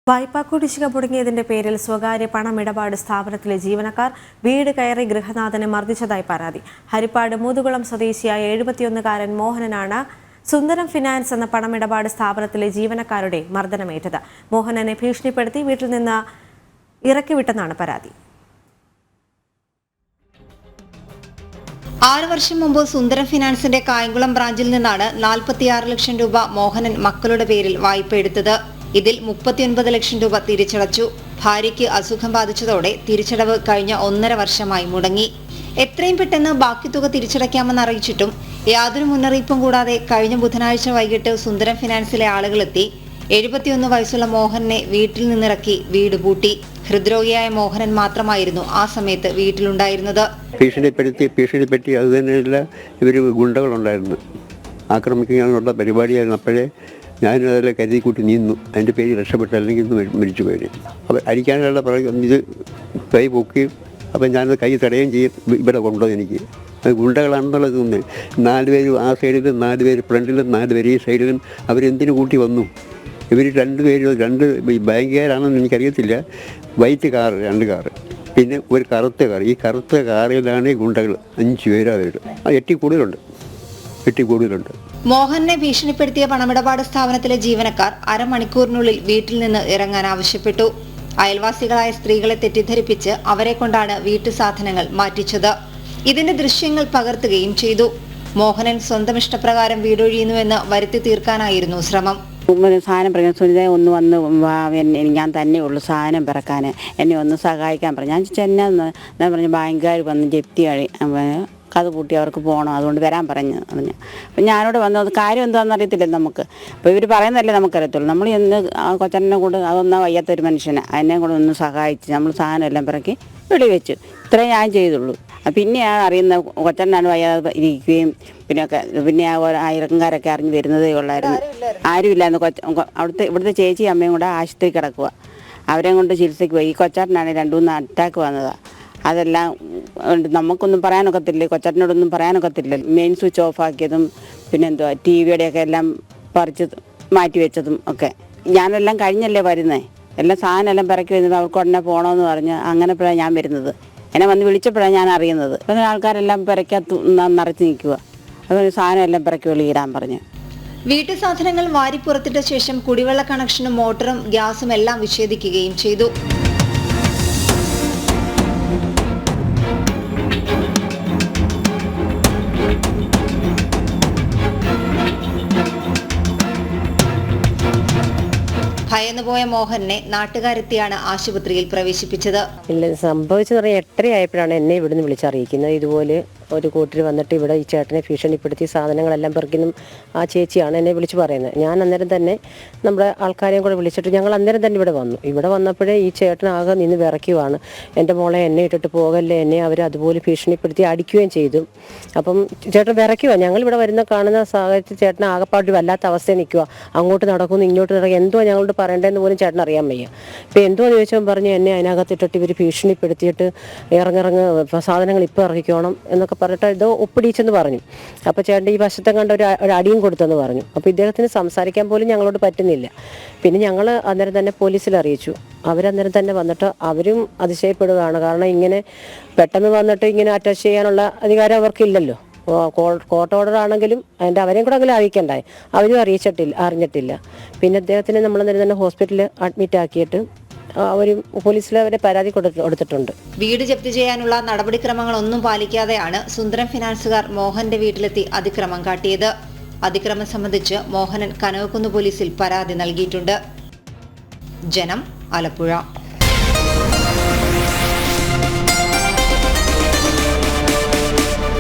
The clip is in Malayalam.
വായ്പാ കുടിശ്ശിക മുടങ്ങിയതിന്റെ പേരിൽ സ്വകാര്യ പണമിടപാട് സ്ഥാപനത്തിലെ ജീവനക്കാർ വീട് കയറി ഗൃഹനാഥനെ മർദ്ദിച്ചതായി പരാതി. ഹരിപ്പാട് മൂതുകുളം സ്വദേശിയായ 71-കാരൻ മോഹനനാണ് സുന്ദരം ഫിനാൻസ് എന്ന പണമിടപാട് സ്ഥാപനത്തിലെ ജീവനക്കാരുടെ മർദ്ദനമേറ്റത്. മോഹനനെ ഭീഷണിപ്പെടുത്തി വീട്ടിൽ നിന്ന് ഇറക്കിവിട്ടെന്നാണ് പരാതി. 6 വർഷം മുമ്പ് സുന്ദരം ഫിനാൻസിന്റെ കായംകുളം ബ്രാഞ്ചിൽ നിന്നാണ് 46 ലക്ഷം രൂപ മോഹനൻ മക്കളുടെ പേരിൽ വായ്പ എടുത്തത്. ഇതിൽ 39 ലക്ഷം രൂപ തിരിച്ചടച്ചു. ഭാര്യയ്ക്ക് അസുഖം ബാധിച്ചതോടെ തിരിച്ചടവ് കഴിഞ്ഞ 1.5 വർഷമായി മുടങ്ങി. എത്രയും പെട്ടെന്ന് ബാക്കി തുക തിരിച്ചടയ്ക്കാമെന്ന് അറിയിച്ചിട്ടും യാതൊരു മുന്നറിയിപ്പും കൂടാതെ കഴിഞ്ഞ ബുധനാഴ്ച വൈകിട്ട് സുന്ദരം ഫിനാൻസിലെ ആളുകളെത്തി 71 വയസ്സുള്ള മോഹനെ വീട്ടിൽ നിന്നിറക്കി വീട് പൂട്ടി. ഹൃദ്രോഗിയായ മോഹനൻ മാത്രമായിരുന്നു ആ സമയത്ത് വീട്ടിലുണ്ടായിരുന്നത്. ഭീഷണിപ്പെടുത്തി അത് തന്നെയല്ല, ഇവർ ഗുണ്ടകളുണ്ടായിരുന്നു, ആക്രമിക്കാനുള്ള പരിപാടിയായിരുന്നു. അപ്പോഴേ ഞാനും അതെല്ലാം കരുതി കൂട്ടി നീന്നു. അതിൻ്റെ പേര് രക്ഷപ്പെട്ടു, അല്ലെങ്കിൽ ഇന്ന് മരിച്ചു പോയി. അപ്പോൾ അടിക്കാനുള്ള ഇത് കൈ പൊക്കുകയും അപ്പം ഞാനത് കൈ തടയുകയും ചെയ്യും. ഇവിടെ കൊണ്ടുപോയി എനിക്ക് അത് ഗുണ്ടകളാണെന്നുള്ളത് തോന്നുന്നത്. 4 പേര് ആ സൈഡിലും 4 പേര് ഫ്രണ്ടിലും 4 പേര് ഈ സൈഡിലും. അവരെന്തിനു കൂട്ടി വന്നു? ഇവർ 2 പേര് ബാങ്കുകാരാണെന്ന് എനിക്കറിയത്തില്ല. വൈറ്റ് കാറ്, 2 കാറ്, പിന്നെ ഒരു കറുത്ത കാർ. ഈ കറുത്ത കാറിലാണ് ഈ ഗുണ്ടകൾ 5 പേര്. അവരുടെ 8 കൂടുതലുണ്ട്. മോഹനെ ഭീഷണിപ്പെടുത്തിയ പണമിടപാട് സ്ഥാപനത്തിലെ ജീവനക്കാർ അരമണിക്കൂറിനുള്ളിൽ വീട്ടിൽ നിന്ന് ഇറങ്ങാൻ ആവശ്യപ്പെട്ടു. അയൽവാസികളായ സ്ത്രീകളെ തെറ്റിദ്ധരിപ്പിച്ച് അവരെ കൊണ്ടാണ് വീട്ടു സാധനങ്ങൾ മാറ്റിച്ചത്. ഇതിന്റെ ദൃശ്യങ്ങൾ പകർത്തുകയും ചെയ്തു. മോഹനൻ സ്വന്തം ഇഷ്ടപ്രകാരം വീടൊഴിയുന്നുവെന്ന് വരുത്തി തീർക്കാനായിരുന്നു ശ്രമം. സാധനം പറയാൻ സുനിത ഒന്ന് വന്ന് ഞാൻ തന്നെ ഉള്ളൂ സാധനം പിറക്കാൻ, എന്നെ ഒന്ന് സഹായിക്കാൻ പറഞ്ഞു. ഞാൻ പറഞ്ഞു ബാങ്കുകാർ വന്ന് ജപ്തി കഥ പൂട്ടി അവർക്ക് പോകണം, അതുകൊണ്ട് വരാൻ പറഞ്ഞു. അപ്പം ഞാനിവിടെ വന്നത് കാര്യം എന്താണെന്ന് അറിയത്തില്ല നമുക്ക്. അപ്പോൾ ഇവർ പറയുന്നതല്ലേ നമുക്കറിയത്തുള്ളൂ. നമ്മൾ എന്ന് കൊച്ചനെ കൊണ്ട് അതൊന്നാ വയ്യാത്തൊരു മനുഷ്യനെ അതിനെ കൂടെ ഒന്ന് സഹായിച്ച് നമ്മൾ സാധനം എല്ലാം പിറക്കി വെളിവെച്ചു. ഇത്രയും ഞാൻ ചെയ്തുള്ളൂ. പിന്നെ ഞാൻ അറിയുന്ന കൊച്ചനാണ് വയ്യാതെ ഇരിക്കുകയും പിന്നെ ആയിരക്കാരൊക്കെ അറിഞ്ഞ് വരുന്നതേ ഉള്ളായിരുന്നു. ആരുമില്ലായിരുന്നു. ഇവിടുത്തെ ചേച്ചി അമ്മയും കൂടെ ആശുപത്രി കിടക്കുക. അവരെയും കൊണ്ട് ചികിത്സയ്ക്ക് പോയി. ഈ കൊച്ചാട്ടനാണെങ്കിൽ 2-3 അറ്റാക്ക് വന്നതാണ്. അതെല്ലാം നമുക്കൊന്നും പറയാനൊക്കത്തില്ല, കൊച്ചാട്ടിനോടൊന്നും പറയാനൊക്കത്തില്ല. മെയിൻ സ്വിച്ച് ഓഫ് ആക്കിയതും പിന്നെ ടിവിയുടെയൊക്കെ എല്ലാം പറിച്ച് മാറ്റി വെച്ചതും ഒക്കെ ഞാനെല്ലാം കഴിഞ്ഞല്ലേ വരുന്നത്. എല്ലാം സാധനം എല്ലാം പിറക്കി വരുന്നത്. അവർക്ക് ഉടനെ പോകണമെന്ന് പറഞ്ഞ് അങ്ങനെപ്പോഴാണ് ഞാൻ വരുന്നത്. എന്നെ വന്ന് വിളിച്ചപ്പോഴാണ് ഞാൻ അറിയുന്നത്. അപ്പം ആൾക്കാരെല്ലാം പിറക്കകത്ത് നിറച്ച് നിൽക്കുക. അതുകൊണ്ട് സാധനം എല്ലാം പിറക്കി വെളിയിടാൻ പറഞ്ഞ്. വീട്ടു സാധനങ്ങൾ വാരിപ്പുറത്തിട്ട ശേഷം കുടിവെള്ള കണക്ഷനും മോട്ടറും ഗ്യാസും എല്ലാം വിച്ഛേദിക്കുകയും ചെയ്തു. ഭയന്നുപോയ മോഹനെ നാട്ടുകാരെത്തിയാണ് ആശുപത്രിയിൽ പ്രവേശിപ്പിച്ചത്. ഇല്ല, സംഭവിച്ചെന്ന് പറഞ്ഞാൽ 8:30 ആയപ്പോഴാണ് എന്നെ ഇവിടുന്ന് വിളിച്ചറിയിക്കുന്നത്. ഇതുപോലെ ഒരു കൂട്ടർ വന്നിട്ട് ഇവിടെ ഈ ചേട്ടനെ ഭീഷണിപ്പെടുത്തി സാധനങ്ങളെല്ലാം പെറുക്കിനും ആ ചേച്ചിയാണ് എന്നെ വിളിച്ച് പറയുന്നത്. ഞാൻ അന്നേരം തന്നെ നമ്മുടെ ആൾക്കാരെയും കൂടെ വിളിച്ചിട്ട് ഞങ്ങൾ അന്നേരം തന്നെ ഇവിടെ വന്നു. ഇവിടെ വന്നപ്പോഴേ ഈ ചേട്ടനാകെ നിന്ന് വിറയ്ക്കുവാണ്. എൻ്റെ മോളെ എന്നെ ഇട്ടിട്ട് പോകല്ലേ, എന്നെ അവർ അതുപോലെ ഭീഷണിപ്പെടുത്തി അടിക്കുകയും ചെയ്തു. അപ്പം ചേട്ടൻ വിറയ്ക്കുക. ഞങ്ങളിവിടെ കാണുന്ന സാഹചര്യത്തിൽ ചേട്ടൻ ആകെപ്പാട് വല്ലാത്ത അവസ്ഥയിൽ നിൽക്കുക. അങ്ങോട്ട് നടക്കുന്നു, ഇങ്ങോട്ട് നടക്കും. എന്തോ ഞങ്ങളോട് പറയേണ്ടതെന്ന് പോലും ചേട്ടൻ അറിയാൻ വയ്യ. ഇപ്പം എന്തോ ചോദിച്ചാൽ പറഞ്ഞ് എന്നെ അതിനകത്തിട്ടിട്ട് ഇവർ ഭീഷണിപ്പെടുത്തിയിട്ട് ഇറങ്ങിറങ്ങ് സാധനങ്ങൾ ഇപ്പോൾ ഇറക്കിക്കോണം എന്നൊക്കെ പറഞ്ഞിട്ട് ഇതോ ഒപ്പിടിച്ചെന്ന് പറഞ്ഞു. അപ്പോൾ ചേട്ടൻ ഈ വശത്തെ കണ്ട ഒരു അടിയും കൊടുത്തെന്ന് പറഞ്ഞു. അപ്പോൾ ഇദ്ദേഹത്തിന് സംസാരിക്കാൻ പോലും ഞങ്ങളോട് പറ്റുന്നില്ല. പിന്നെ ഞങ്ങൾ അന്നേരം തന്നെ പോലീസിൽ അറിയിച്ചു. അവരന്നേരം തന്നെ വന്നിട്ട് അവരും അതിശയപ്പെടുകയാണ്. കാരണം ഇങ്ങനെ പെട്ടെന്ന് വന്നിട്ട് ഇങ്ങനെ അറ്റാച്ച് ചെയ്യാനുള്ള അധികാരം അവർക്കില്ലല്ലോ. കോർട്ട് ഓർഡർ ആണെങ്കിലും അതിൻ്റെ അവരെയും കൂടെ അങ്ങനെ അറിയിക്കണ്ടായി. അവരും അറിഞ്ഞിട്ടില്ല. പിന്നെ അദ്ദേഹത്തിന് നമ്മളന്നേരം തന്നെ ഹോസ്പിറ്റലിൽ അഡ്മിറ്റ് ആക്കിയിട്ട് അവരും പോലീസിൽ അവരെ പരാതി കൊടുത്തിട്ടുണ്ട്. വീട് ജപ്തി ചെയ്യാനുള്ള നടപടിക്രമങ്ങളൊന്നും പാലിക്കാതെയാണ് സുന്ദരം ഫിനാൻസുകാർ മോഹന്റെ വീട്ടിലെത്തി അതിക്രമം കാട്ടിയത്. അതിക്രമം സംബന്ധിച്ച് മോഹനൻ കനകക്കുന്ന് പോലീസിൽ പരാതി നൽകിയിട്ടുണ്ട്. ജനം, ആലപ്പുഴ.